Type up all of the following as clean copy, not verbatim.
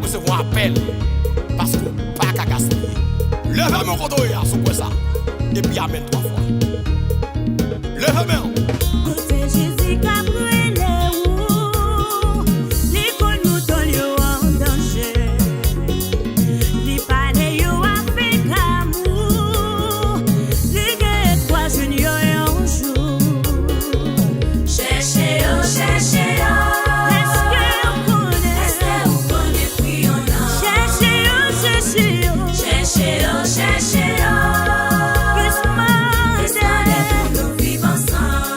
recevoir un appel. Parce que pas qu'à gaspiller. Levez mon côté, sous quoi ça. Et puis amène 3 fois. Levez mon. Cherchez-le pour nous vivre ensemble.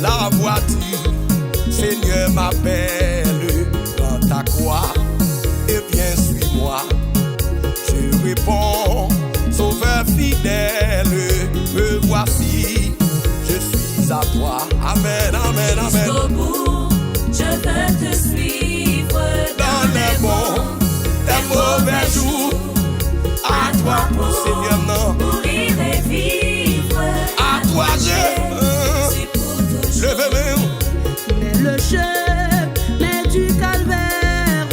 la voiture, Seigneur m'appelle dans ta croix, et bien suis-moi. Je réponds, Sauveur fidèle, me voici, je suis à toi. Amen, amen, amen. Jusqu'au bout, je veux te suivre Dans les bons, les mauvais jours, à toi pour Seigneur, non. mourir et vivre. À toi C'est pour toujours. levez-moi. Mais le chemin du calvaire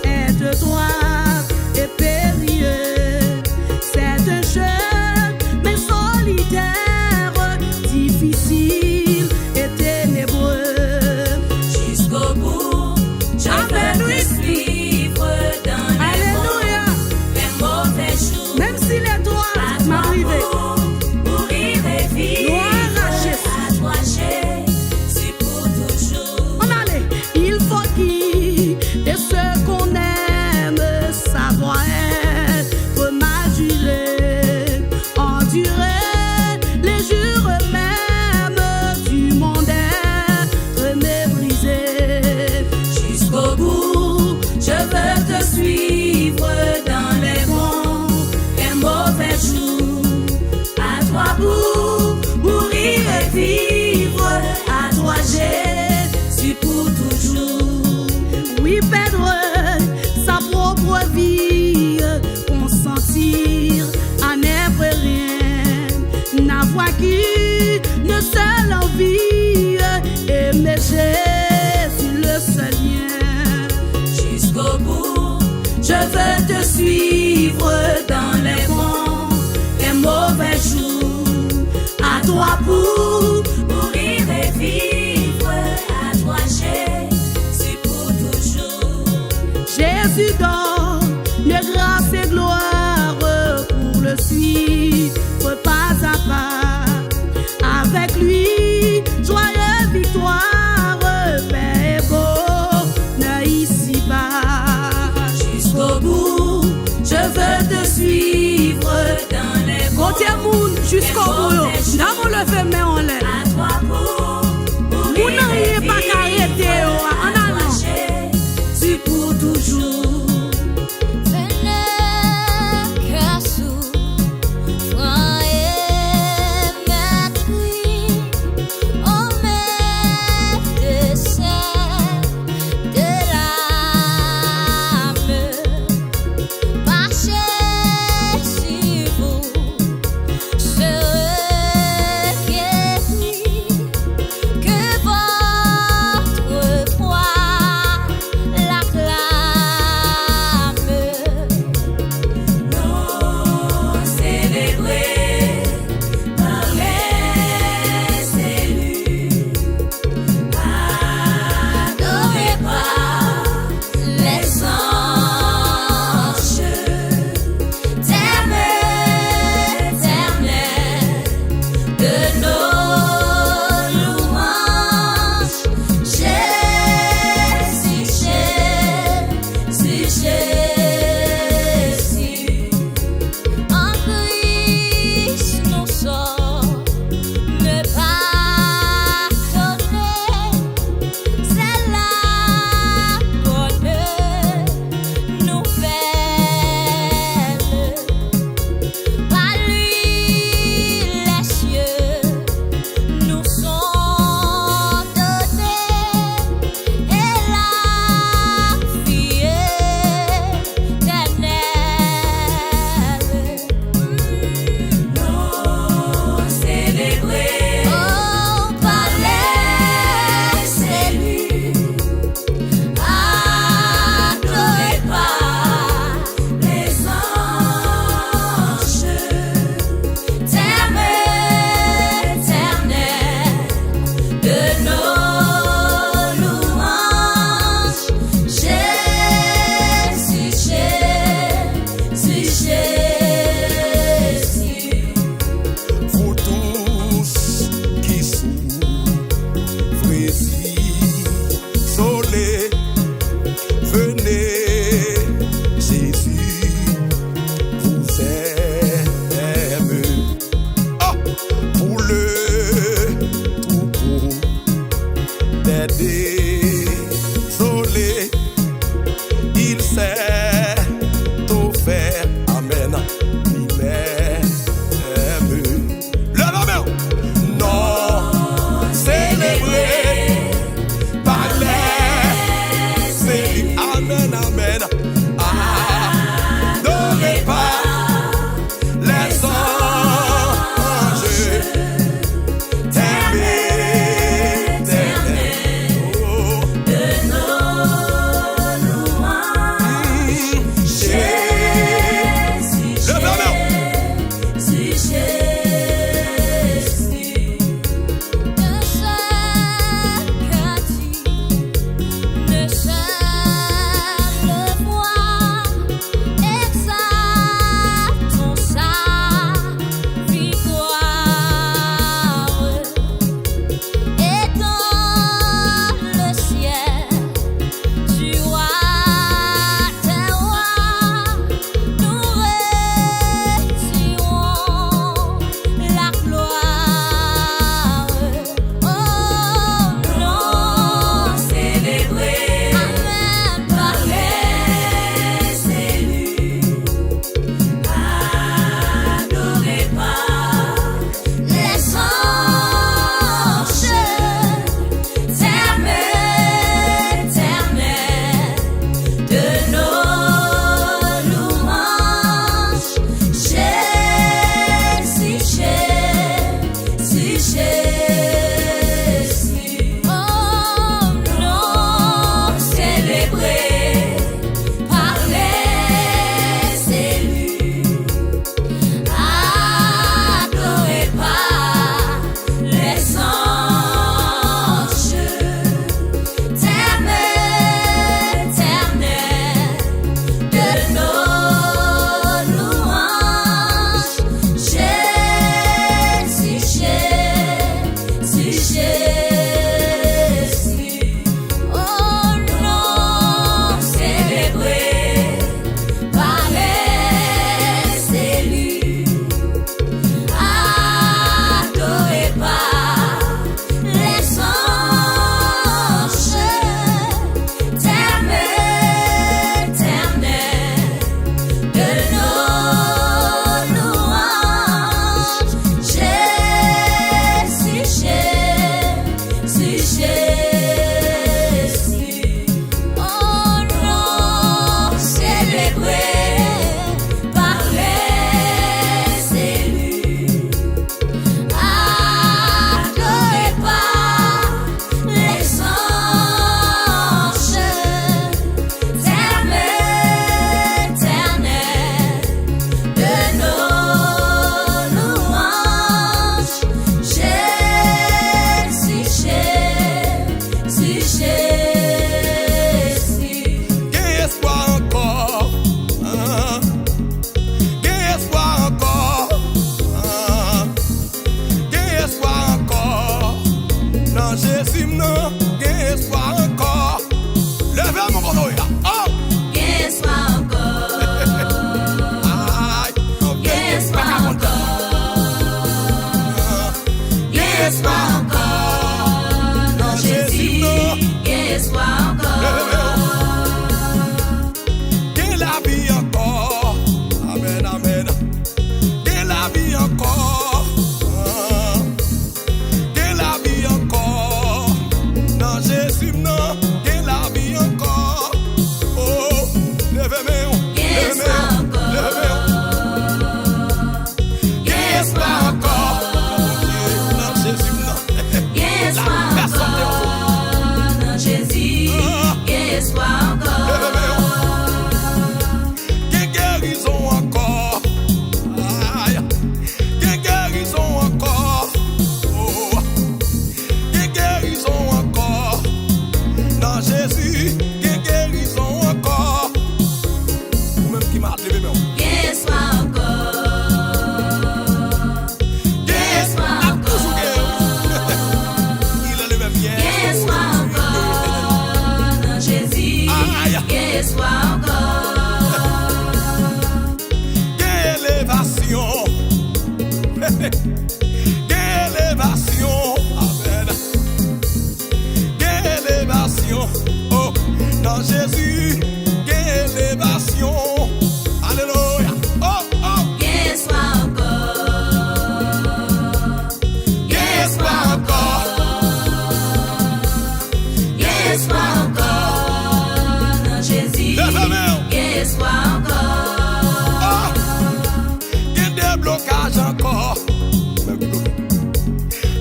est de droite et périlleux. C'est un chemin solitaire, difficile et ténébreux. Jusqu'au bout, je veux te suivre dans les Alléluia. bons, les mauvais jours. Même si les droites À toi m'arrivaient, pour mourir et vivre. Gloire à Jésus. À toi, Jésus, pour toujours. on allait. Il faut qu'il de ce qu'on aime savoir être mesuré, endurer les jours même du monde être méprisé. Jusqu'au bout, je veux te suivre dans les bons et mauvais jours. À toi pour mourir et vivre. À toi, Jésus, pour toujours. Oui, perdre sa propre vie, consentir à n'être rien, n'avoir qu'une seule envie, aimer Jésus le seul lien. Jusqu'au bout, je veux te suivre dans les bons et mauvais jours. À toi pour mourir et vivre. À toi, Jésus, pour toujours. Jésus donne grâce et gloire pour le suivre pas à pas. Avec lui, joyeuse victoire, paix et bonheur ici-bas. Jusqu'au bout, je veux te suivre dans les bons Côté moun jusqu'au bout, dans mon levé mais on l'air. à toi pour mourir Moun nan et yé pas vivre. arrêté en À toi, allant. Jésus, pour toujours. Que est désolé, il sait tout faire. Amen. Il m'aime. Le nom, non célébré par les célibes. Amen, amen. Adoré par les anges. Oh, dans Jésus, élévation. Alléluia. Oh, oh. Espoir encore. Espoir encore. Espoir encore. Dans Jésus. Espoir encore. Oh, il y a des blocages encore.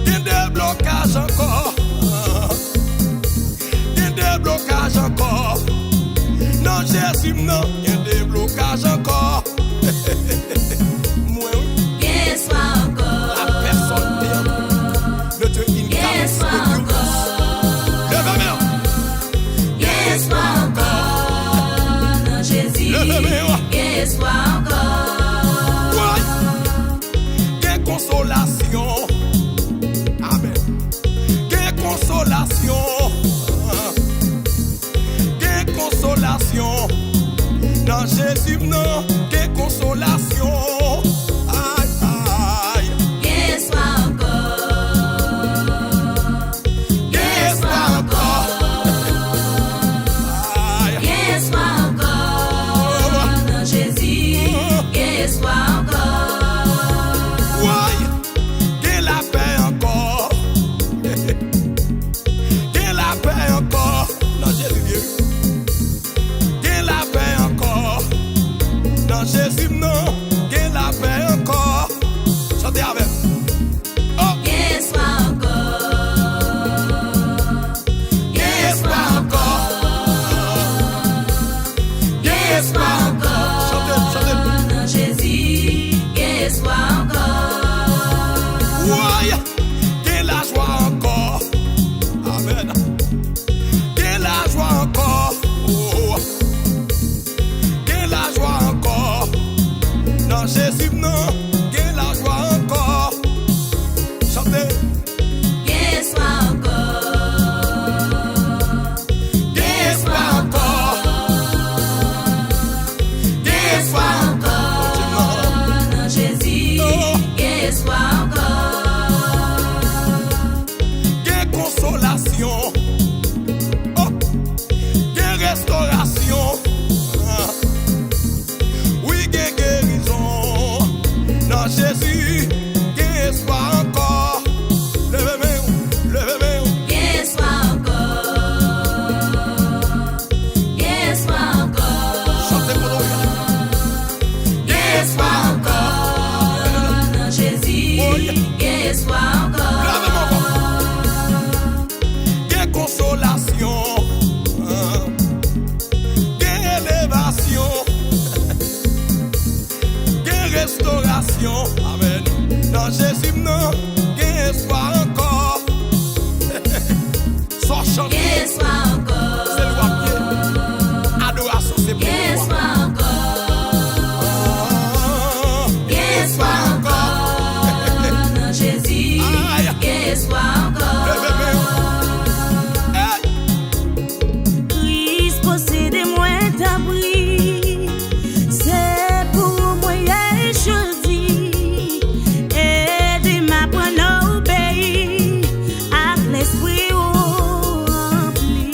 Il y a des blocages encore. Il y a des blocages encore. Non, Jésus, non, il y a des blocages encore. Moi, oui. Espoir encore. La personne ne te incarne Espoir que Dieu. encore. Lève la main. Espoir encore. Dans Jésus. Lève la main. Espoir encore. Ouais. Quelle consolation. Amen. Quelle consolation. Quelle consolation. Dans Jésus, non. Quelle consolation. Aïe, aïe. Espoir encore. Espoir encore. Aïe. Espoir encore. Dans Jésus. Espoir encore. Ouais. Quelle la paix encore. Quelle la paix encore. Dans Jésus. Quelle la paix encore. Dans Jésus, non. Quelle la paix encore. Chantez avec. Oh. Espoir encore. Espoir encore. Espoir encore. Chantez, chantez. Dans Jésus. Espoir encore. Ouais. Quelle la joie encore. Amen. Quelle la joie encore. Oh. Quelle la joie encore. Dans Jésus, non. Quelle la joie encore. Chantez. Espoir encore. Espoir encore. Espoir encore. Dans Jésus. Espoir encore. Quelle consolation. Oh. Quelle restauration. Ah. Oui, quelle guérison. Dans Jésus, quel espoir encore. Levez-moi, levez-moi. Espoir encore. Espoir encore. Chantez pour nous. Espoir encore. Dans Jésus. Espoir encore. Levez-moi encore. Quelle consolation. Ah. Quelle élévation. Quelle restauration. Amen. Dans Jésus, non. Quel espoir encore. Sors chanter. Espoir encore. C'est le papier. Adoration, c'est pour toi. Espoir encore. Espoir encore. Dans Jésus. Aïe. Espoir encore. Levez-moi. Hey. Christ possédez-moi t'abri. C'est pour moi choisi. Aidez ma prendre obéir. Avec l'esprit rempli.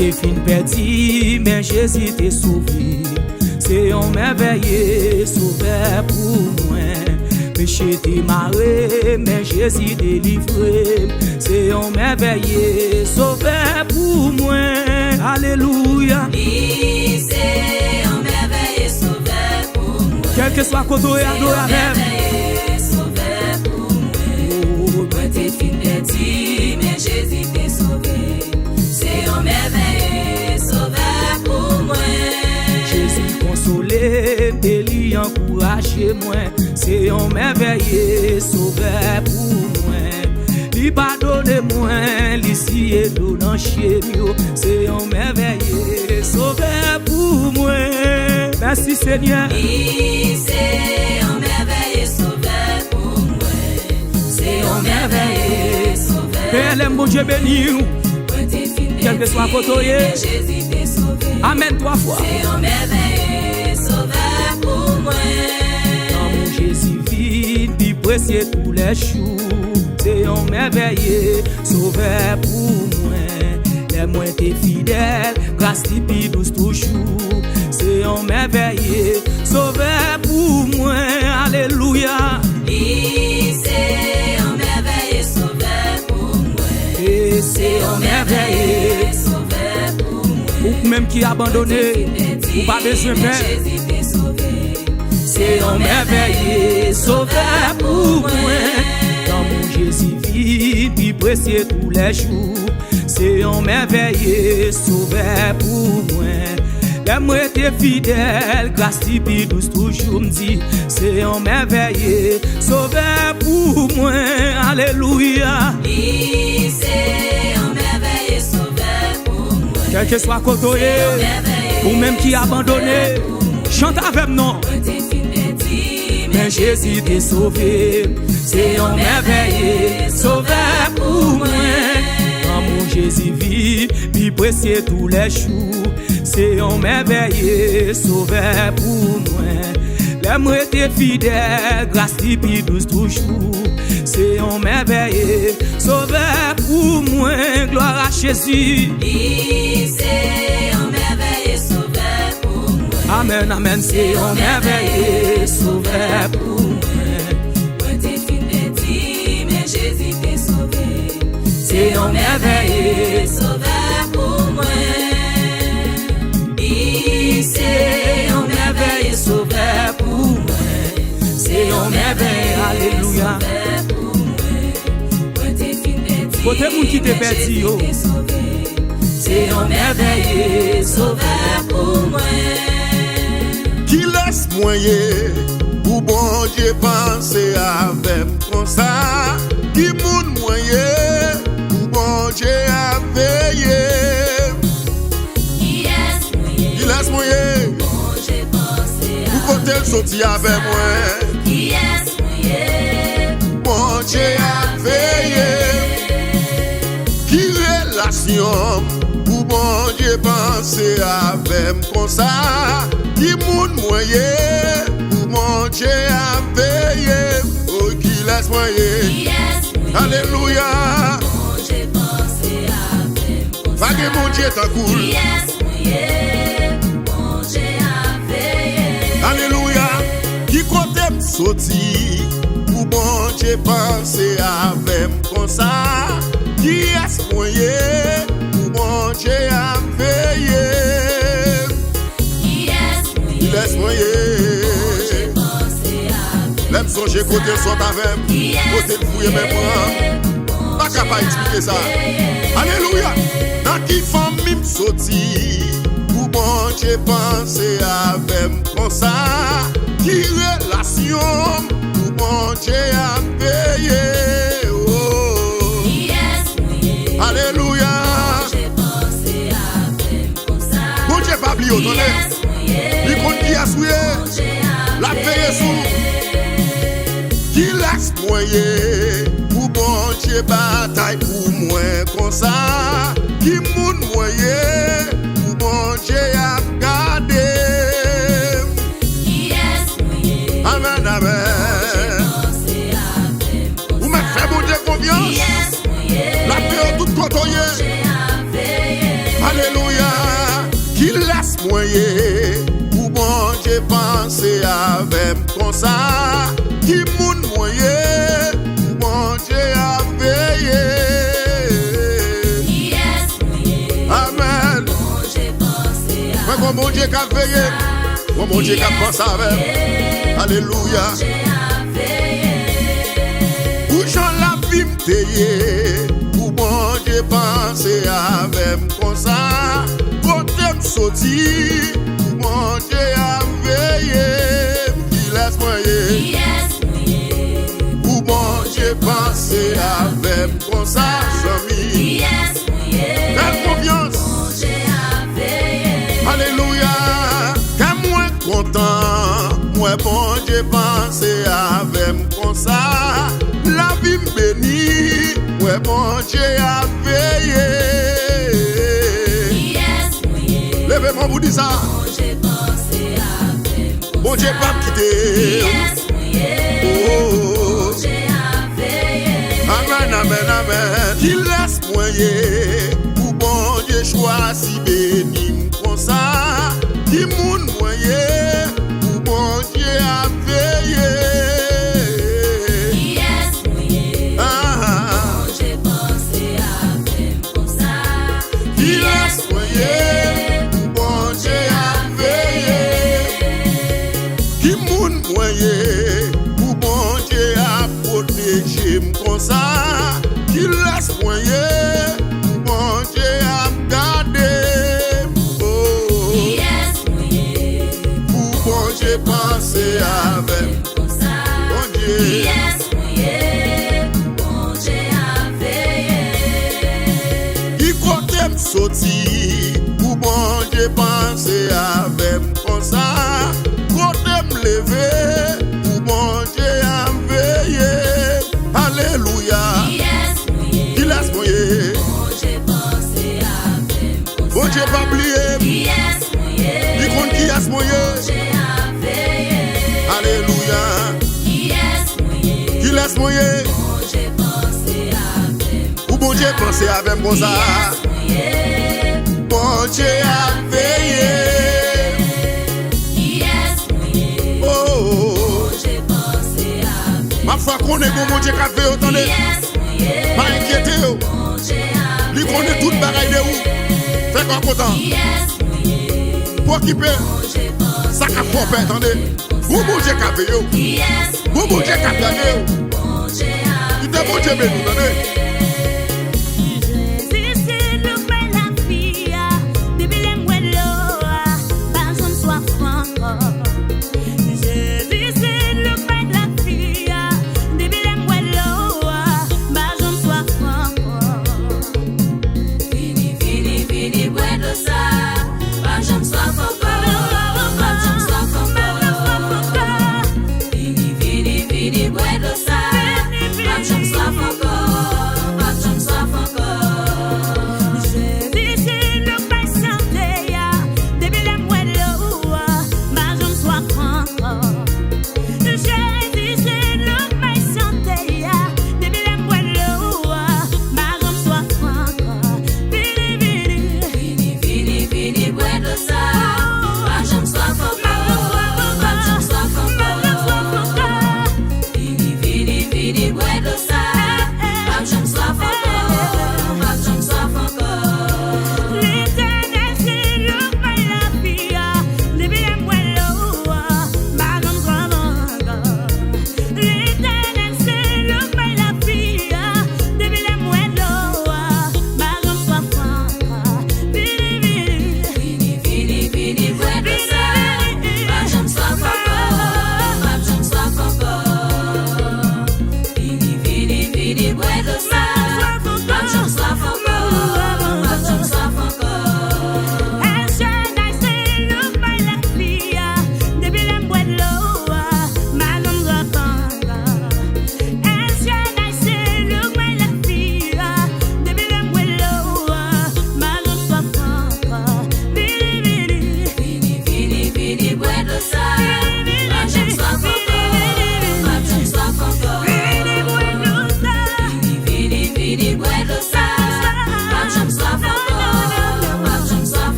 t'es fin perdu, mais Jésus t'est sauvé. C'est un merveilleux sauveur pour moi. Péché t'es marré, mais Jésus délivré. C'est un merveilleux sauveur pour moi. Alléluia. C'est un merveilleux sauveur pour moi. Quel que soit côté adoré avec. Sauveur pour moi. Moi t'es fin perdu, mais Jésus t'est sauvé. C'est un merveilleux sauveur pour moi. Jésus consolé, Élie encouragé moi. C'est un merveilleux sauveur pour moi. Li pardonne moi, l'ici et dans chez nous. C'est un merveilleux sauveur pour moi. Merci Seigneur. C'est un merveilleux sauveur pour moi. C'est un merveilleux sauveur. Père, mon Dieu béni. Quel que soit côté, Amen 3 fois. C'est un merveilleux sauveur pour moi. Quand mon Jésus vit, puis précieux tous les jours. C'est un merveilleux sauveur pour moi. Les moins t'es fidèle, grâce t'es douce toujours. C'est un merveilleux sauveur pour moi. Alléluia. C'est un merveilleux sauveur pour moi. Et c'est un merveilleux sauveur pour moi. Ou même qui abandonné, ou pas besoin de paix. C'est un merveilleux sauveur pour moi. Quand mon Jésus vit, puis précieux tous les jours. C'est un merveilleux sauveur pour moi. Les moi t'es fidèle, grâce t'es douce toujours me dit. C'est un merveilleux sauveur pour moi. Alléluia. C'est un merveilleux sauveur pour moi. Quel que soit côté, ou même qui abandonné, chante avec nous. Mais Jésus t'est sauvé. C'est un merveilleux sauveur pour moi. Quand mon Jésus vit, puis précieux tous les jours. C'est un merveilleux sauveur pour moi. Les moi t'es fidèle, grâce t'es douce toujours. C'est un merveilleux sauveur pour moi. Gloire à Jésus. C'est un merveilleux sauveur pour moi. Amen, amen, c'est un merveilleux sauveur pour moi. Moi t'es fin perdu, mais Jésus t'est sauvé. C'est un merveilleux sauveur pour moi. C'est un merveilleux sauveur pour moi. C'est un merveilleux, alléluia. Côté moun qui te perdu, yo. C'est un merveilleux sauveur pour moi. Qui laisse moyen pour bon Dieu penser avec comme ça. Qui moun moyen pour bon Dieu à veiller. Qui laisse moyen bon Dieu penser pour côté le sorti avec moi. Qui est moyen Bon Dieu à veiller. Qui relation pour bon Dieu penser avec comme ça. Qui moun moyen pour mon Dieu à veiller. Oh, qui laisse moyen. Alléluia. bon Dieu penser avec comme ça. Pas que mon Dieu t'en cool. Qui est moyen bon Dieu à veiller. Alléluia. Qui côté me sorti pour bon Dieu penser avec comme ça. Qui est moyen pour mon Dieu à veiller. Laisse moyen. L'aime songer côté le soit avec. Côté le fouiller mes bras. Pas capable d'expliquer ça. Alléluia. Dans qui famille me sorti pour bon Dieu penser avec comme ça. Qui relation pour bon Dieu à veiller. Oh. Alléluia. Bon Dieu pas oublier autonome. Lui compte qui a souillé. La veille sous. Qui laisse moyen pour bon Dieu bataille pour moi comme ça. Qui moun moyen pour bon Dieu à garder. Amen, amen. Vous me faites bon Dieu confiance. La paix en tout côté. Alléluia. moyen, ou bon Dieu pensé avec comme ça. Qui moun moyen, ou bon Dieu a veillé. Amen. Moi, mon Dieu qui a veillé, moi, mon Dieu qui a pensé avec. Alléluia. Où j'en la vie m'teye, où bon Dieu pensé avec comme ça. Côté m'soti, où mon Dieu a veillé. Qui laisse moyen, où bon Dieu pensé avec comme ça. Jami, quelle confiance. Alléluia, que moi content, moi bon Dieu pensé avec comme ça. La vie me bénit, moi bon Dieu a veillé. Levez-moi vous dites ça. Bon Dieu pas me quitter. Oh, amen, amen, amen. Qui laisse moyen, pour bon Dieu choisi béni comme ça. Qui moun moyen, pour bon Dieu a veillé. Qui laisse moyen, pour bon Dieu a veillé. Qui moun moyen, pour bon Dieu a protégé comme ça. Qui laisse moyen, pour bon Dieu a gardé. Oh, pour bon Dieu penser avec bon Dieu. Qui côté m'soti, pour bon Dieu penser avec comme ça. Côté m'lever, pour bon Dieu a veillé. Alléluia. Qui laisse moyen, bon Dieu pas oublier. Qui compte qui laisse moyen. Alléluia. Qui laisse moyen, ou bon Dieu penser avec comme ça. Bon Dieu a veillé. Oh, ma foi qu'on est bon Dieu qui a veillé, attendez. Pas inquiétez. Lui connaît toute bagaille de où. Faites quoi content. Pour occuper. Ça qu'a propre, attendez. Bon Dieu qui a veillé. Bon Dieu qui a veillé. Il était bon Dieu béni, attendez.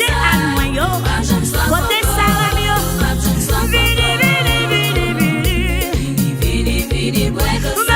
côté à noyau, côté salamio. Vini, vini, vini, vini. Vini, vini, bois de ça.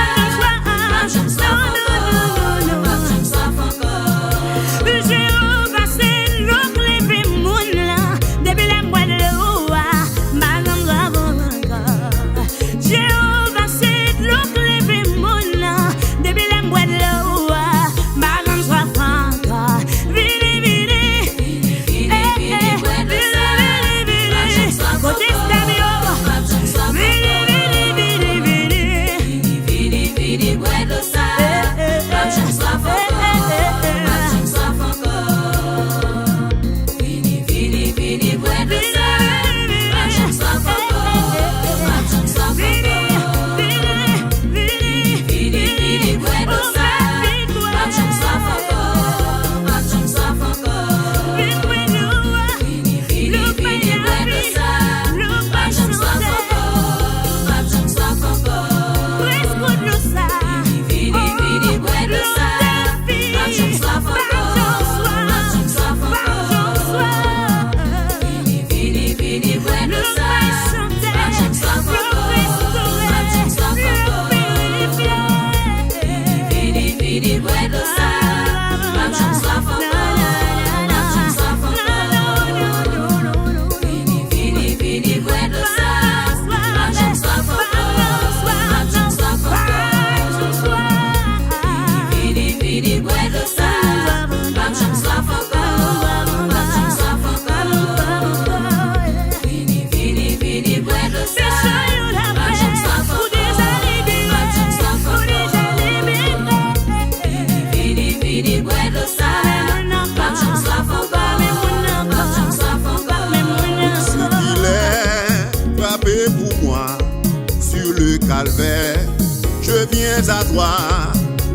Je viens à toi,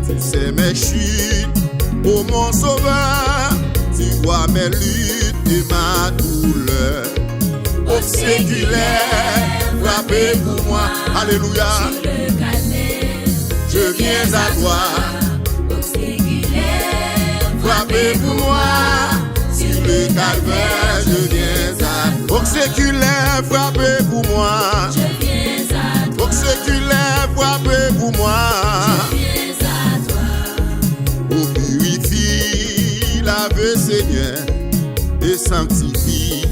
tu sais mes chutes, ô mon sauveur, tu vois mes luttes et ma douleur. Ô séculaire, frappez pour moi, alléluia. Je viens à toi, ô séculaire, frappez pour moi, sur le calvaire, je viens à toi. Ô séculaire, frappez pour moi. Ô séculaire, frappez pour moi. Je viens à toi. Ô purifie, lave Seigneur, et sanctifie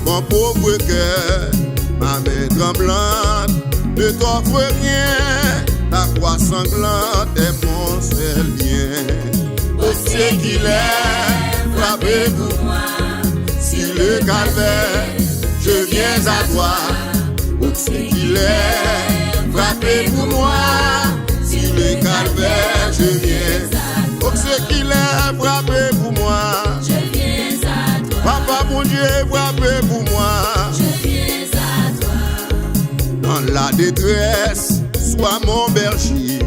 mon pauvre cœur. Ma main tremblante ne t'offre rien, ta croix sanglante est mon seul bien. Ô séculaire, frappez pour moi, sur le calvaire, je viens à toi. Ô séculaire, frappez pour moi, sur le calvaire, je viens. Ô séculaire, frappez pour moi, je viens à toi. Papa mon Dieu, frappez pour moi. Je viens à toi. Dans la détresse, sois mon berger,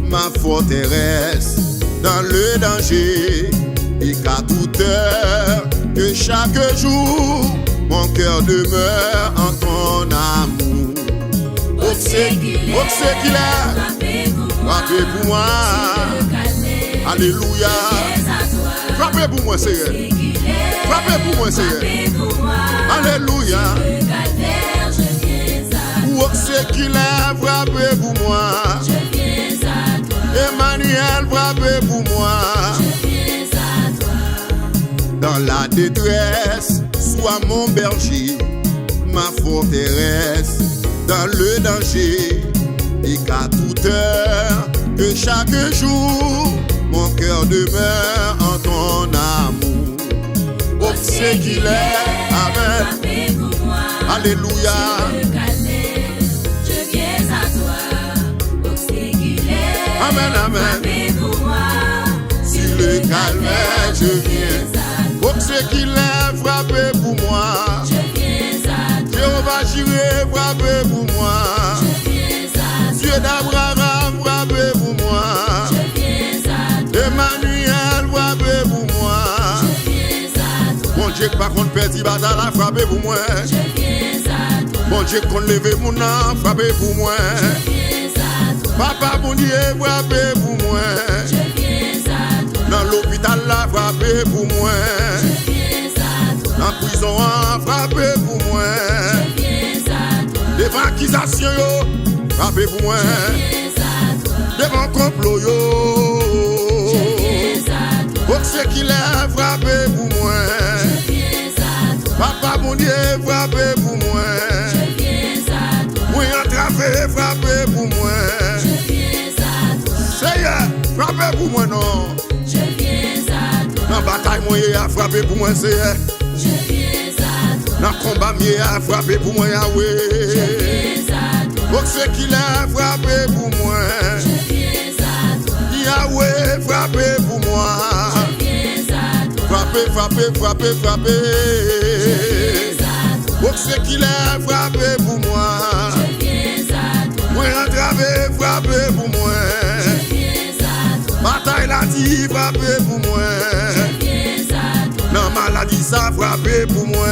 ma forteresse. Dans le danger, et qu'à toute heure, que chaque jour, mon cœur demeure en ton amour. Ô séculaire, frappez pour moi. Alléluia. Frappez pour moi, Seigneur. Frappez pour moi, Seigneur. Alléluia. Ô séculaire, frappez pour moi. Emmanuel, frappez pour moi. Dans la détresse, sois mon berger, ma forteresse. Dans le danger, et qu'à toute heure, que chaque jour, mon cœur demeure en ton amour. Ô séculaire, amen. Alléluia. Je viens à toi. Ô séculaire, Amen, amen. Sur le calvaire, je viens. Ô séculaire, frappez pour moi. Jéhovah Jireh, frappez pour moi. Dieu d'Abraham, frappez pour moi. Emmanuel, frappez pour moi. Mon Dieu, par contre, petit bazar, frappez pour moi. Mon Dieu, qu'on lève mon âme, frappez pour moi. Papa, mon Dieu, frappez pour moi. Dans l'hôpital, là, frappez pour moi. En prison, frappez pour moi. Je viens à toi. Devant accusation, frappez pour moi. Je viens à toi. Devant complot, Je viens à toi. pour ceux qui lèvent, frappez pour moi. Je viens à toi. Papa, mon Dieu, frappez pour moi. Je viens à toi. Oui, entravé, frappez pour moi. Je viens à toi. Seigneur, frappez pour moi, non. Je viens à toi. Dans la bataille, moi, il a frappé pour moi, Seigneur. Je viens à toi. Dans le combat, il a frappé pour moi, Je Yahweh. viens à toi. Pour ceux qui lèvent, frappez pour moi. Je viens à toi. Yahweh, frappez pour moi. Je viens à toi. Frappez, frappez, frappez, frappez. Je viens à toi. Pour ceux qui lèvent, frappez pour moi. Je viens à toi. Moi, entravé, frappez pour moi. Je viens à toi. Bataille la dit, frappez pour moi. Je viens à toi. Non, maladie, ça, frappez pour moi.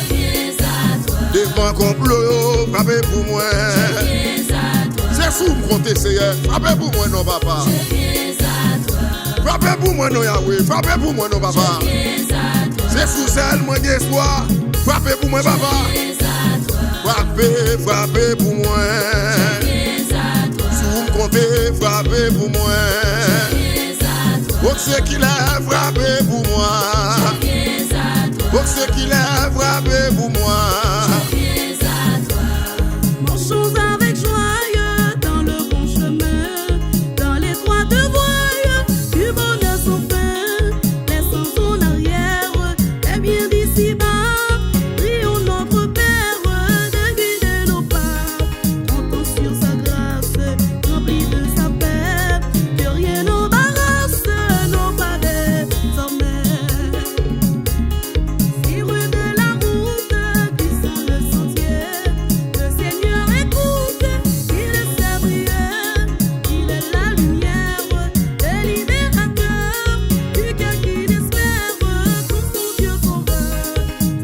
Je viens à toi. Devant complot, frappez pour moi. Je viens à toi. C'est sous me compter, Seigneur. Frappez pour moi, non, papa. Je viens à toi. Frappez pour moi, non, Yahweh. Frappez pour moi, non, papa. Je viens à toi. C'est sous celle, moi, d'espoir. Frappez pour moi, papa. Je viens à toi. Frappez, frappez pour moi. Je viens à toi. Sous me compter, frappez pour moi. Je viens à toi. Pour ceux qui lèvent, frappez pour moi. Je viens à toi. Pour ceux qui lèvent, frappez pour moi. Je viens à toi. Marchons avec joie dans le bon chemin, dans l'étroite voie du bonheur sans fin. Laissons en arrière les biens d'ici-bas. Prions notre Père de guider nos pas. Comptons sur sa grâce, remplis de sa paix. Que rien n'embarrasse nos pas désormais. Si rue de la route, glissant le sentier, le Seigneur écoute, il est sabrier, il est la lumière, le libérateur, du cœur qui espère pour son Dieu sauveur.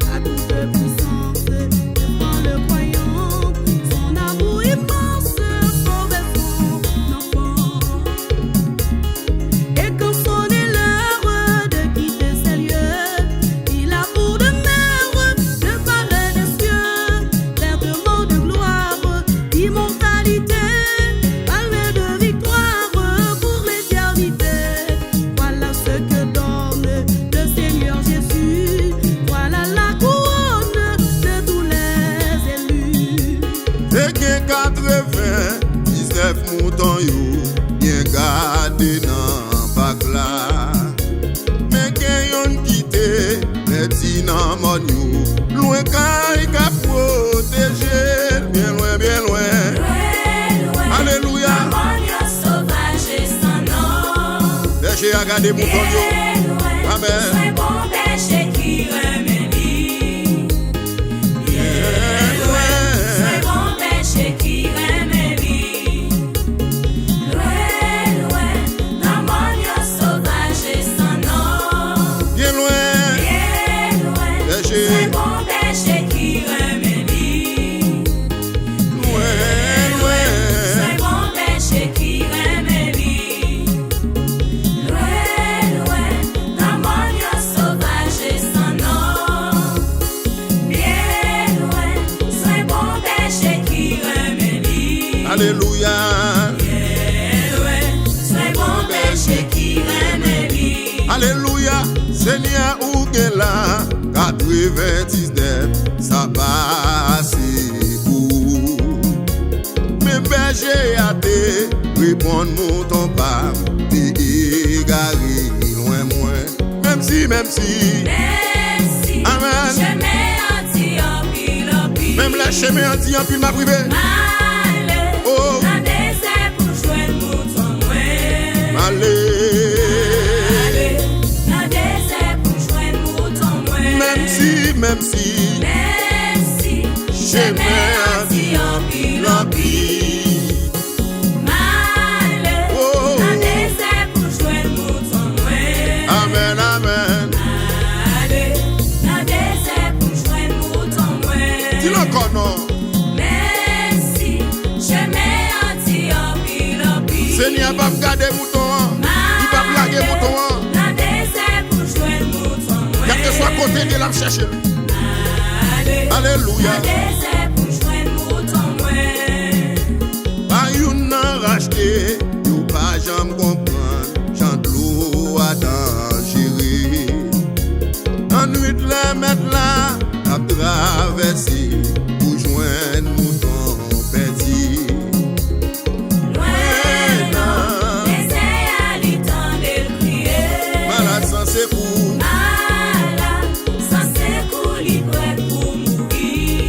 Sa toute puissance défend le croyant, son amour immense sauve son enfant. Et quand sonnait l'heure de quitter ces lieux, il a pour de mer le palais des cieux, vertement de gloire, d'immortalité, palais de victoire pour l'éternité. Voilà ce que donne le Seigneur Jésus, voilà la couronne de tous les élus. Te gen 99 moutons yo, bien gardé nan bak la. Men gen yon kite, les petits nan mon yo, loin kay ka protéger, bien loin, bien loin. Alléluia. Agneau sauvage et sans nom. Berger a gardé mouton yo. Amen. C'est bon berger qui remédie. C'est bon berger qui remédie. Loin, dans mon agneau sauvage et sans nom. Bien loin. Berger. C'est bon berger qui remédie. Loin. C'est bon berger qui remédie. Loin, dans mon agneau sauvage et sans nom. Bien loin, c'est bon berger qui remédie. Alléluia. Bien loin, c'est bon berger qui remédie. Alléluia, Seigneur ou gen la 99, ça passe ou. Mais berger a te répondre mouton pas, t'es égaré loin moins. Même si, Merci. Amen. Je mets un petit en pile. même la chemin anti en pile m'a privé. Malé, Oh. dans désert pour jouer le mouton moins. Allez, Malé, dans désert pour jouer le mouton moins. même si, Merci, je mets un petit en pile. Malé, Oh. dans désert pour jouer le mouton moins. Amen, amen. Malé, dans désert pour jouer le mouton moins. Dis-le encore non. Merci, je mets un petit en pile. Seigneur va me garder mouton. Il va blaguer mouton. Dans désert pour jouer le mouton. Quel que soit côté de la chercher. Alléluia. Pas une racheté, you pas jamais comprendre. Chante l'eau à dangerer. En nuit la mettre là, à traverser pour joindre mouton petit. Malade sans secours.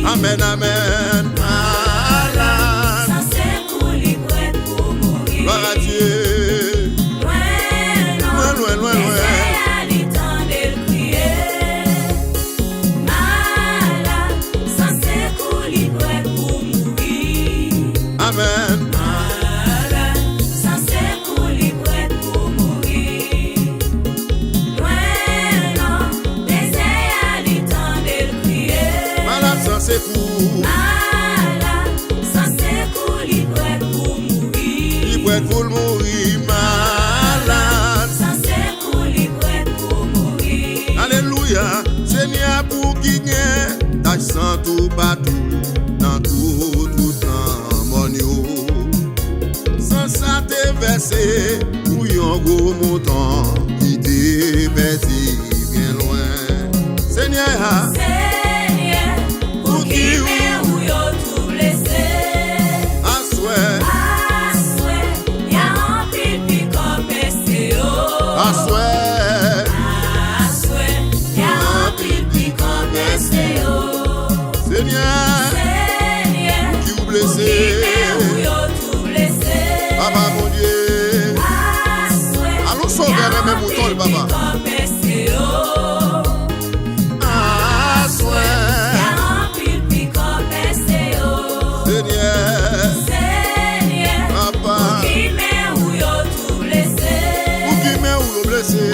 Amen, amen. Malade. Sans secours, libre pour mourir. Gloire à Dieu. Loin, loin, loin, loin. Amen. Malade, sans secours, libre pour mourir. Loin, non, désert à l'étang de crier. Malade sans secours. Malade, sans secours, libre pour mourir. Libre pour mourir. Malade. Sans secours, libre pour mourir. Alléluia. Seigneur pour gagner. Tâche sans tout partout. Dans tout temps. Sans ça te verser pour un gros montant qui te perdu bien loin. Seigneur, Seigneur, pour qui mais où yo tout blessé. à souhait, Y'a un pipi comme SEO. à souhait, Y'a un pipi comme SEO. Seigneur, qui vous blessé, Papa mon Dieu, allons sauver mes moutons, le Papa. À souhait, Seigneur, Papa, pour qui met ou le blessé.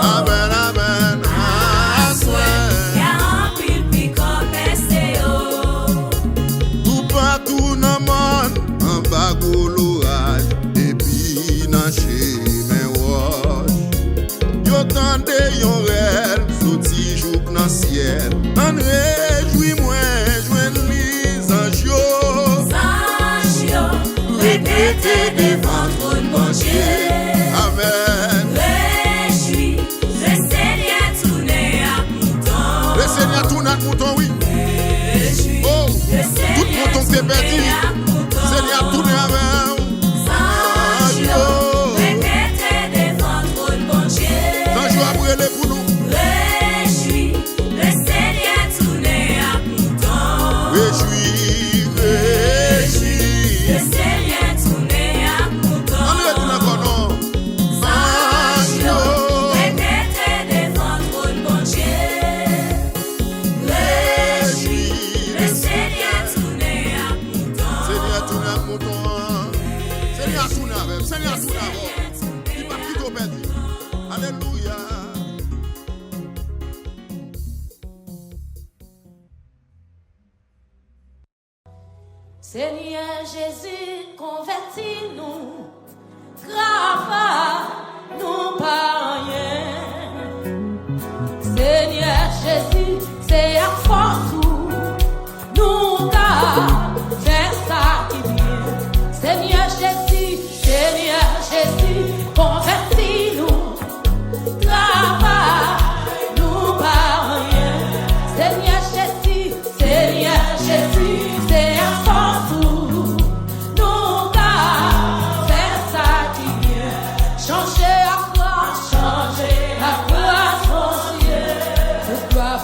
Amen, amen, à souhait. Tout partout dans le monde, en bas de l'orage, et puis dans chemin roche. Yo tande yon rêve, sauti jour dans le ciel. En réjouis-moi, joindre les anges. Répétez devant trop de bon Dieu. Amen. Réjouis, le Seigneur tourne à mouton. Le Seigneur tourne à mouton, oui. Réjouis, Oh, le tout Seigneur mouton qui est perdu. tourne à mouton. Seigneur tourne avec. Répétez devant trop de bon Dieu. Ange a brûlé pour nous. Réjouis, le Seigneur tourne à mouton. Réjouis, réjouis. Le Seigneur tourne à mouton. On est tourné encore, non? Répétez devant trop de bon Dieu. Réjouis, le Seigneur tourne à mouton. Seigneur tourne avec mouton. Seigneur tourne avec. Seigneur tourne avec. Il va quitter au perdu. Alléluia. Seigneur Jésus, convertis-nous, travaille-nous par rien. Seigneur Jésus, c'est à force nous faire ça qui vient. Seigneur Jésus, convertis-nous, travaille-nous par rien. Seigneur Jésus, c'est à force nous faire ça qui vient. Changer à quoi, mon Dieu. De gloire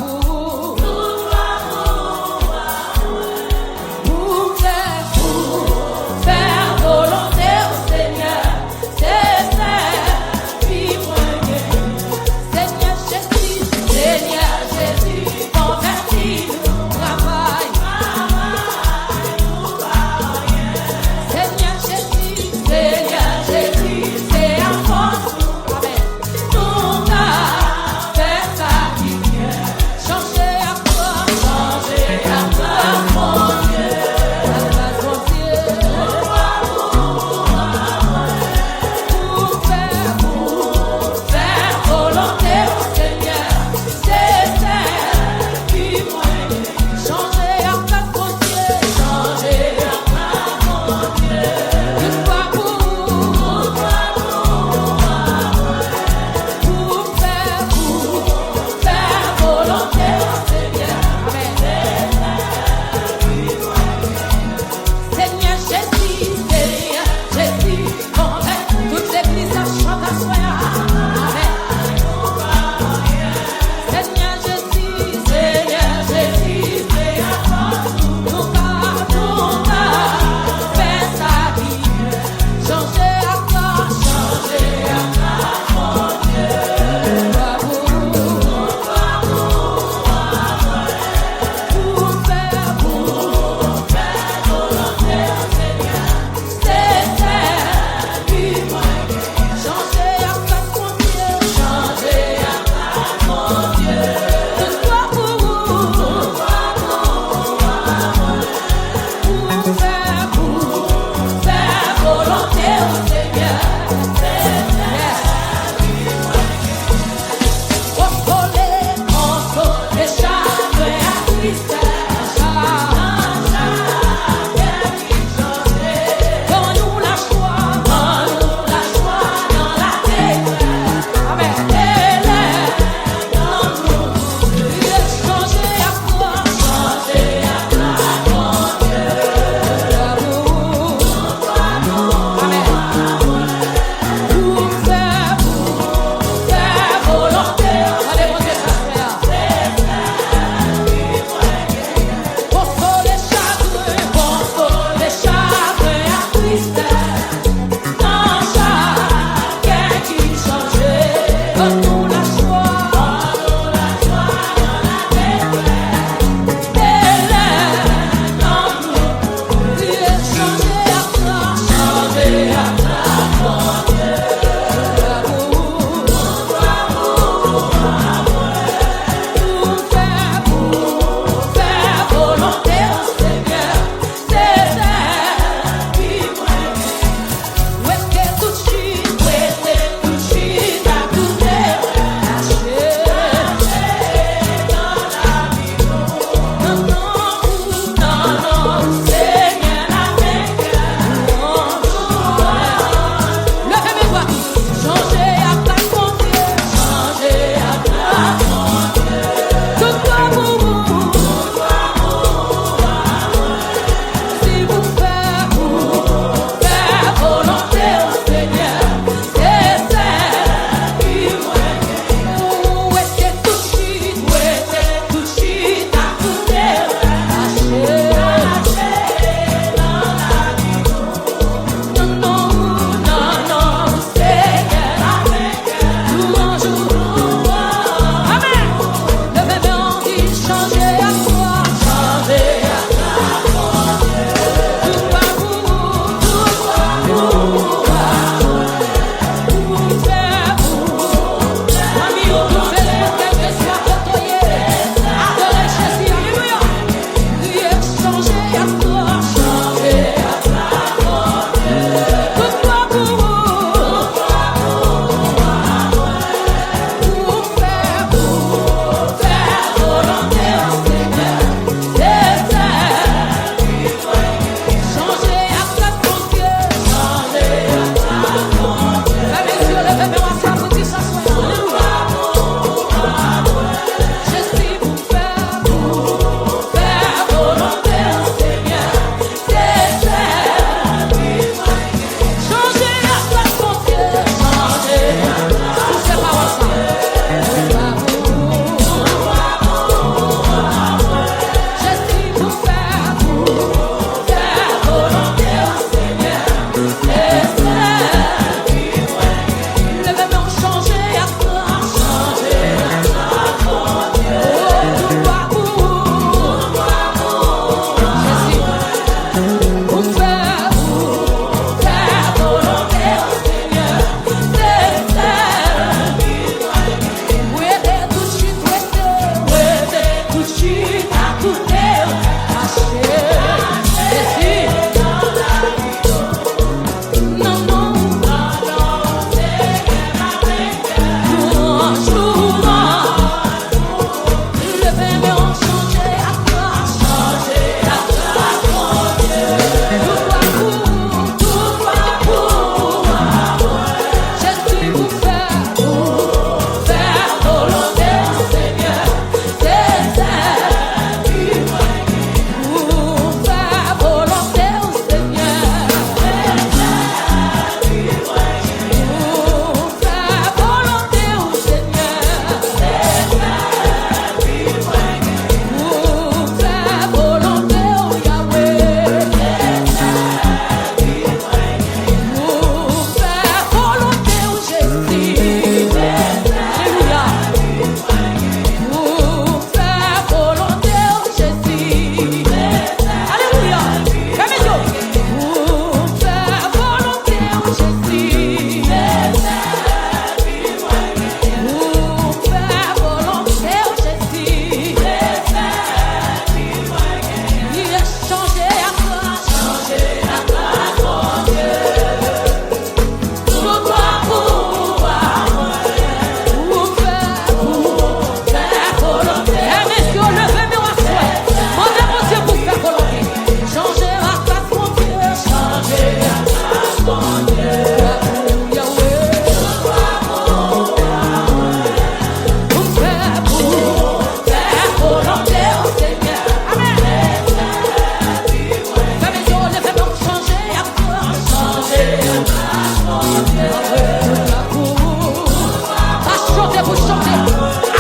côté pour chanter.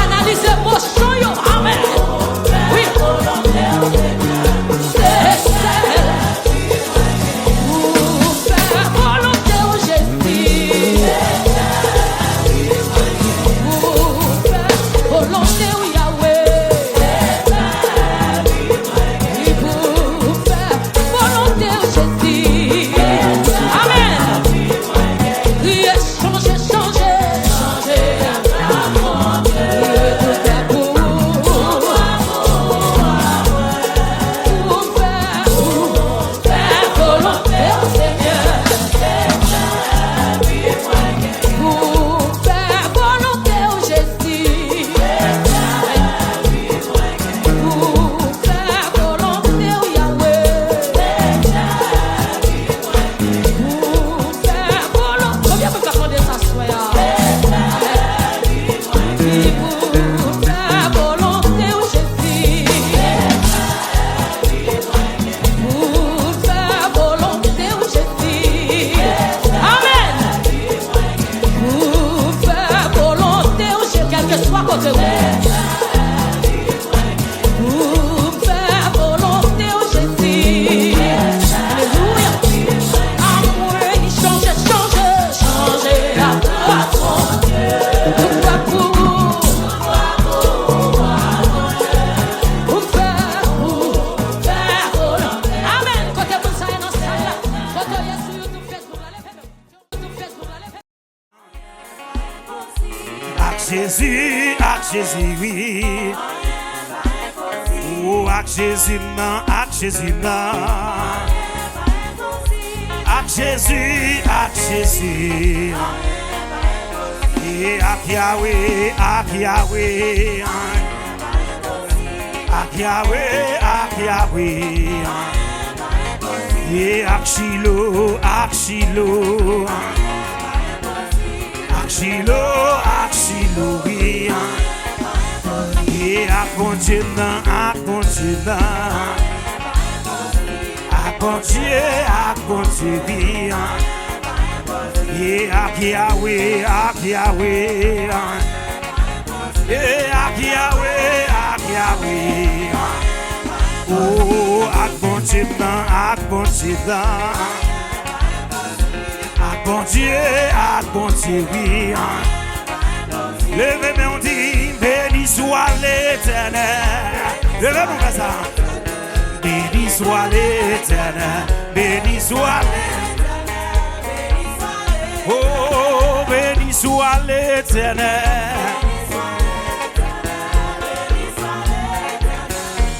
Analysez vos chants, yo. Amen. Oui. Jésus, oui. Oh, Jésus, non, Jésus, non. Jésus, Jésus. Et Yahweh, Yahweh. Yahweh, Yahweh. Et Shiloh, Shiloh. Shiloh, oui. Et à continuer, et à Yahweh, et à Yahweh. Oh, à continuer. Bon Dieu, oui. Levez, mais on dit, béni soit l'Éternel. Levez, mon frère, ça. Béni soit l'Éternel. Béni soit l'Éternel. Oh, béni soit l'Éternel.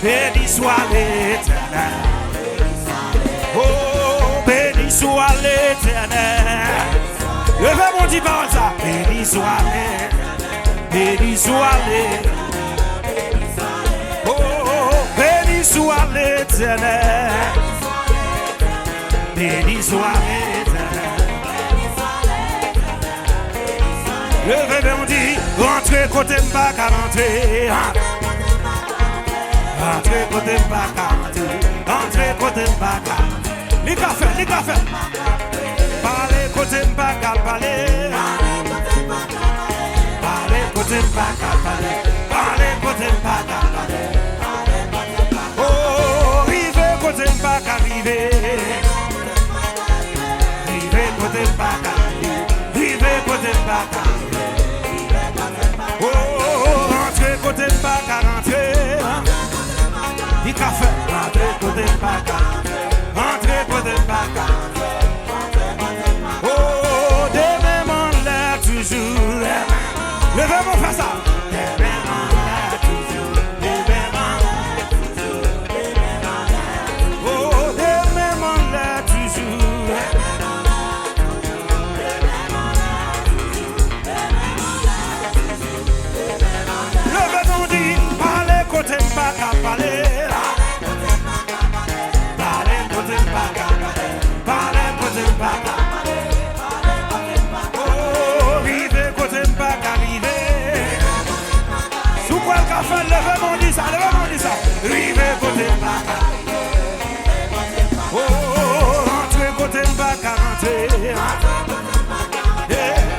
Béni soit l'Éternel. Oh, béni soit l'Éternel. Levez mon dit par ça. Béni soit l'Éternel. Béni soit l'Éternel. Oh, béni soit l'Éternel. Béni soit l'Éternel. Levez mon dit. Rentrez côté m'ba qu'à rentrer. Rentrez côté m'ba qu'à rentrer. Rentrez côté m'ba qu'à rentrer. Les cafés. Parlez côté m'ba qu'à parler. Parlez côté m'ba qu'à parler. Parlez côté m'ba qu'à parler. Oh, rivez côté m'ba qu'à river. Rivez côté m'ba qu'à river. Rivez côté m'ba qu'à river. Oh, rentrez côté m'ba qu'à rentrer. Les cafés. Rentrez côté m'ba qu'à rentrer. Rentrez côté m'ba qu'à rentrer. Oh, demain mon l'air toujours. Levez mon frère ça. Demain mon l'air toujours. Demain mon l'air toujours. Oh, demain mon l'air toujours. Levez mon dit, parlez côté m'ba qu'à parler. Parlez côté m'ba qu'à parler. Parlez côté m'ba qu'à parler. Levez mon dit ça. Rivez côté m'ba qu'à. Oh, rentrez côté m'ba qu'à rentrer.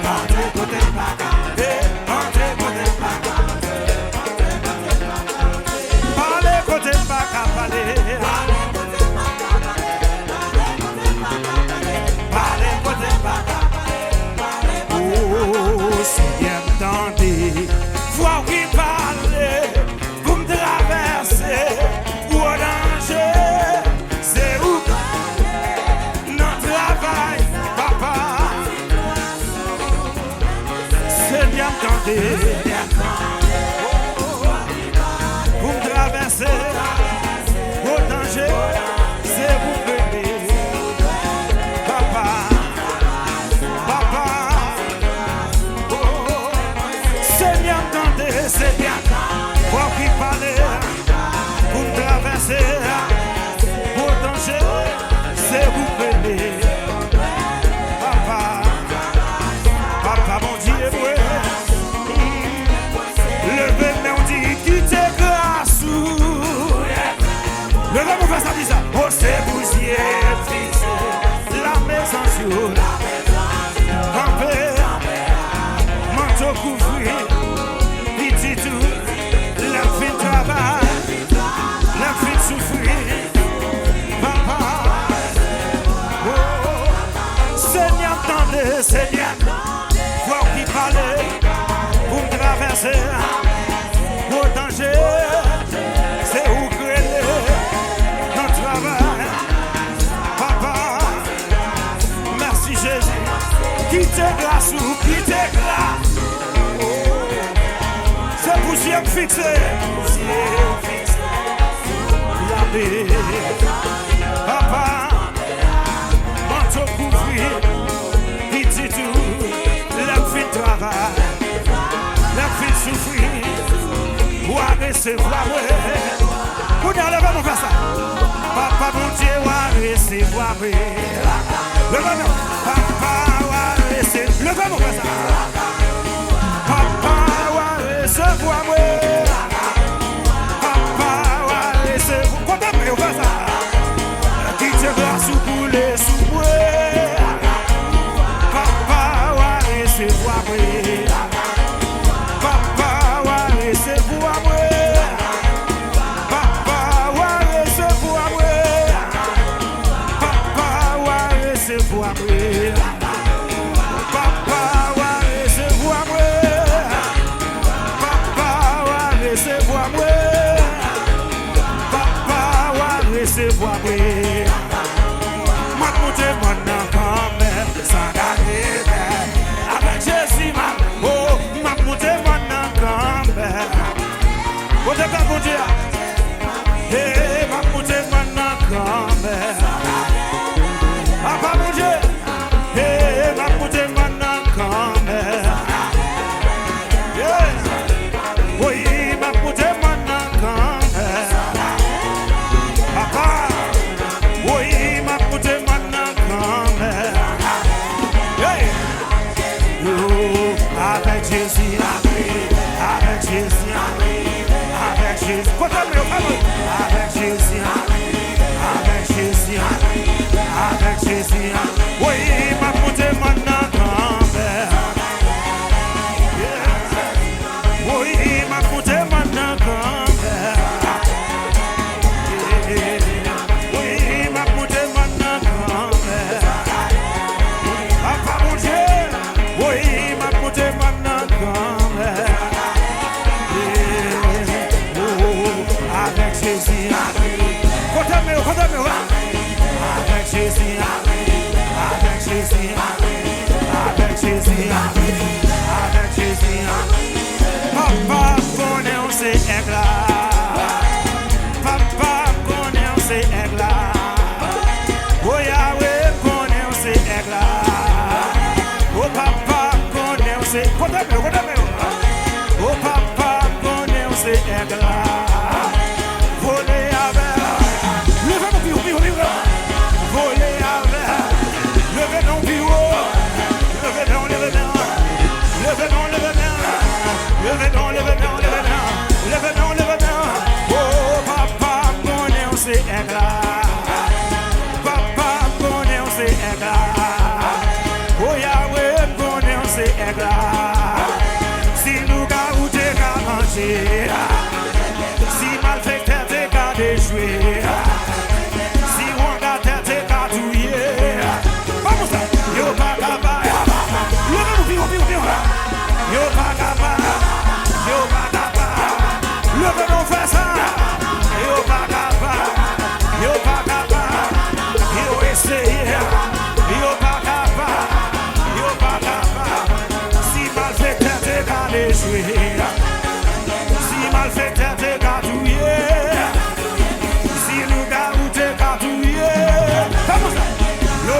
Rentrez côté m'ba qu'à. Rentrez Voix qui parle pour me traverser ou au danger. C'est où notre travail, papa. C'est bien tenté pour me traverser au danger. C'est vous venir, papa. C'est bien, quoi qu'il parle, pour me traverser, pour danger, c'est vous venez. Papa, papa, mon Dieu, ouais. Levez, mais on dit, quittez grâce. Levez, mon frère, ça dit ça. Oh, c'est vous y êtes fixé, la maison sur campé, manteau couvert. La fin travail, la fin souffrir, papa. Oh, Seigneur, attendez, Seigneur, voir qui parlait pour me traverser, au danger, c'est où créer notre travail, papa. Merci Jésus, quittez grâce ou quittez grâce. Poussière fixée, la paix, papa, manteau couvert, petit tout, la fin de travail, la fin de souffrir, ou à recevoir, vous n'allez pas nous faire ça, papa, mon Dieu, ou à recevoir, le vraiment, papa, ou à recevoir, le vraiment faire ça, papa. Recevoir-moi, papa, recevoir-moi. Quand on fait ça, qui te grâce pour les sous-moi, papa, recevoir-moi, papa, recevoir-moi, papa, recevoir-moi, papa, recevoir-moi, papa, recevoir-moi. Recevoir-moi, papa, recevoir-moi. Moi, mon Dieu, moi, non, quand même, sans garder, avec Jésus, oh, moi, mon Dieu, moi, non, quand même. Oh, t'es pas mon Dieu, hey, moi, mon Dieu, moi, non, quand même. Papa, mon Dieu, hey, moi, mon Dieu, moi, non, quand même. Oui. Avec Jésus, avec Jésus, avec Jésus, avec Jésus, avec Jésus, oui, ma pote maintenant grand-mère. Oui, ma pote maintenant grand-mère. Oui, ma pote maintenant grand-mère. Papa mon Dieu, oui, ma pote maintenant grand-mère. Avec Jésus, avec Jésus, avec Jésus, avec Jésus, avec Jésus. Papa connaît on sait éclat. Papa connaît on sait éclat. Oh Yahweh connaît on sait éclat. Oh papa connaît on sait. Oh papa connaît on sait éclat. Papa connaît on sait éclat. Oh Yahweh connaît on sait éclat. Si nous garou t'es qu'à manger, si malfaiteur t'es qu'à déjouer, si on gâte t'es qu'à touiller. Vamos ça, yo pas capable. Yo pas capable. échoué. Si mal fait t'es gâtouillé, si nous garou t'es gâtouillé, comment ça? Yo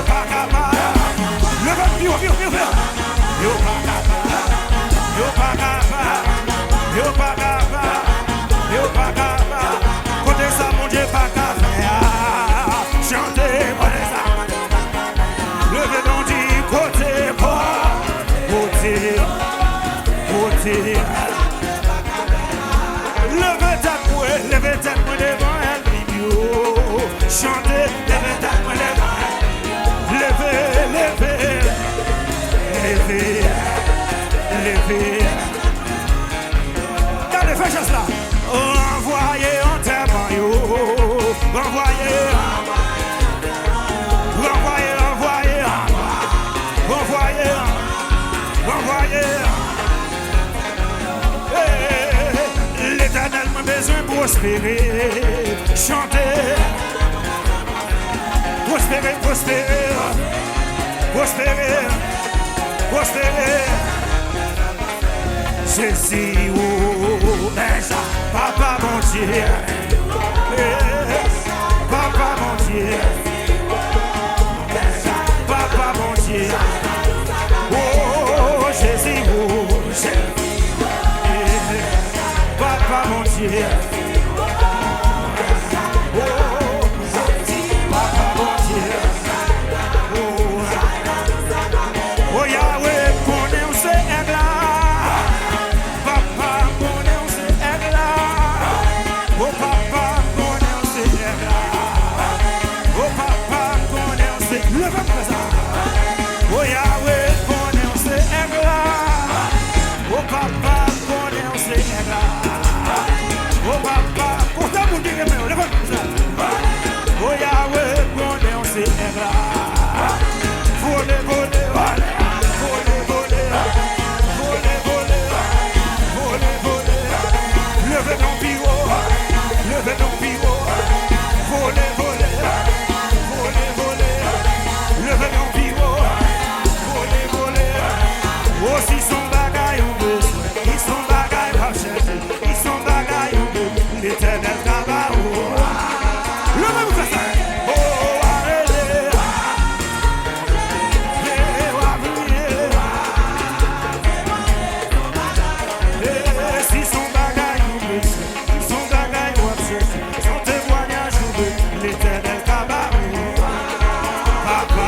pas capable, yo pas capable, côté ça mon Dieu pas capable, chantez côté ça, levez donc dit côté quoi, côté, levez tête moi devant elle, yo, chantez, levez tête moi devant elle, levez. Regardez, fais juste là. Renvoyez en terre, renvoyez. L'Éternel m'a besoin de prospérer. Chantez. Prospérer. Jésus, oh, papa mon Dieu, papa mon Dieu, papa mon Dieu, oh Jésus, papa mon Dieu, oh Yahweh, connais où c'est là. Oh Yahweh, connais on se égla. Oh papa, connais on se égla. Oh papa, pourtant vous dites mais on oh Yahweh, connais on se égla. Voler. Levez ton pivot. Voler. Levez ton pivot. Oh, si son bagaille ou deux, ils sont bagaille pas chercher, ils sont bagaille ou deux, l'Éternel tabarou. Levez-vous comme ça. Oh, arrêtez. Si son bagaille ou deux, ils sont bagaille ou chercher, son témoignage ou deux, l'Éternel tabarou. Papa.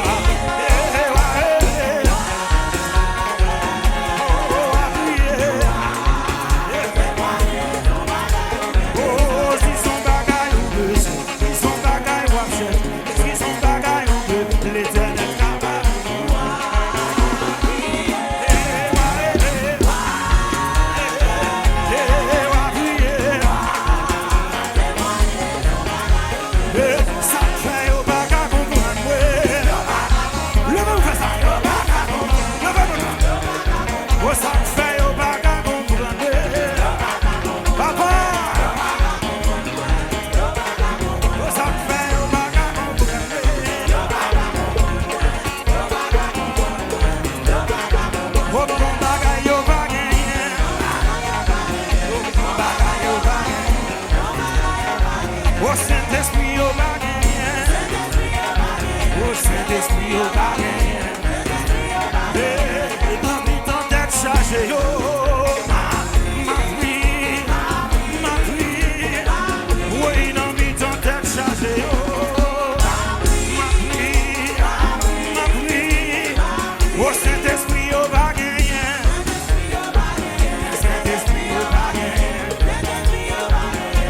Oh Saint-Esprit au bagage, oh Saint-Esprit au bagage, et dans mes temps d'être chargé, ma pluie, oui dans mes temps d'être chargé, ma pluie, oh Saint-Esprit au bagage, Saint-Esprit au bagage,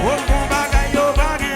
oh bon bagage au bagage.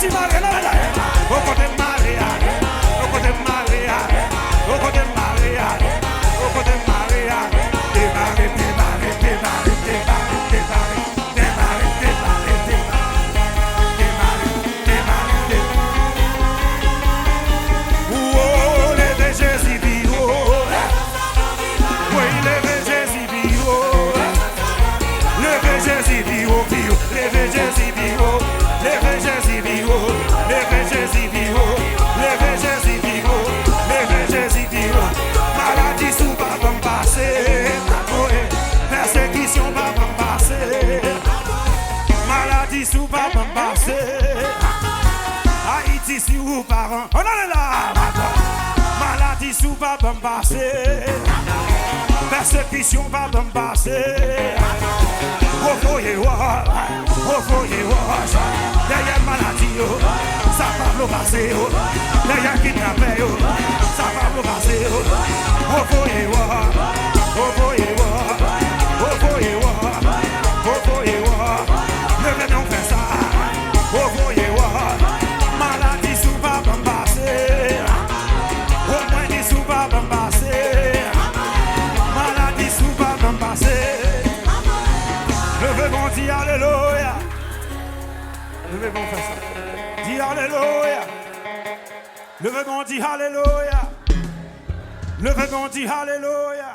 petit Maria, au côté de Maria, au côté de Maria, au côté de Maria, au côté de Maria, débarrer, débarrer, débarrer, débarrer, débarrer, débarrer, débarrer, débarrer, débarrer, débarrer. Oh, levez Jésus vivant, oui, levez Jésus vivant, levez Jésus vivant, levez Jésus vivant, levez Jésus vivant, levez Jésus vivant, levez Jésus vivant, levez Jésus vivant. Maladie sous va me passer, persécution va me passer, maladie sous va me passer. Haïti si vous parents, on en est là. Maladie sous va me passer, persécution va me passer. Oh voyez voir, derrière maladie, ça va me passer. Derrière kidnappé, ça va me passer. Oh voyez voir, le venons faire ça. Oh voyez voir, maladie sous va me passer. Au moins des sous va me passer. Maladie sous va me passer. Levez bon, dis alléluia. Levez bon, fais ça. Dis alléluia. Levez bon, dis alléluia. Levez bon, dis alléluia.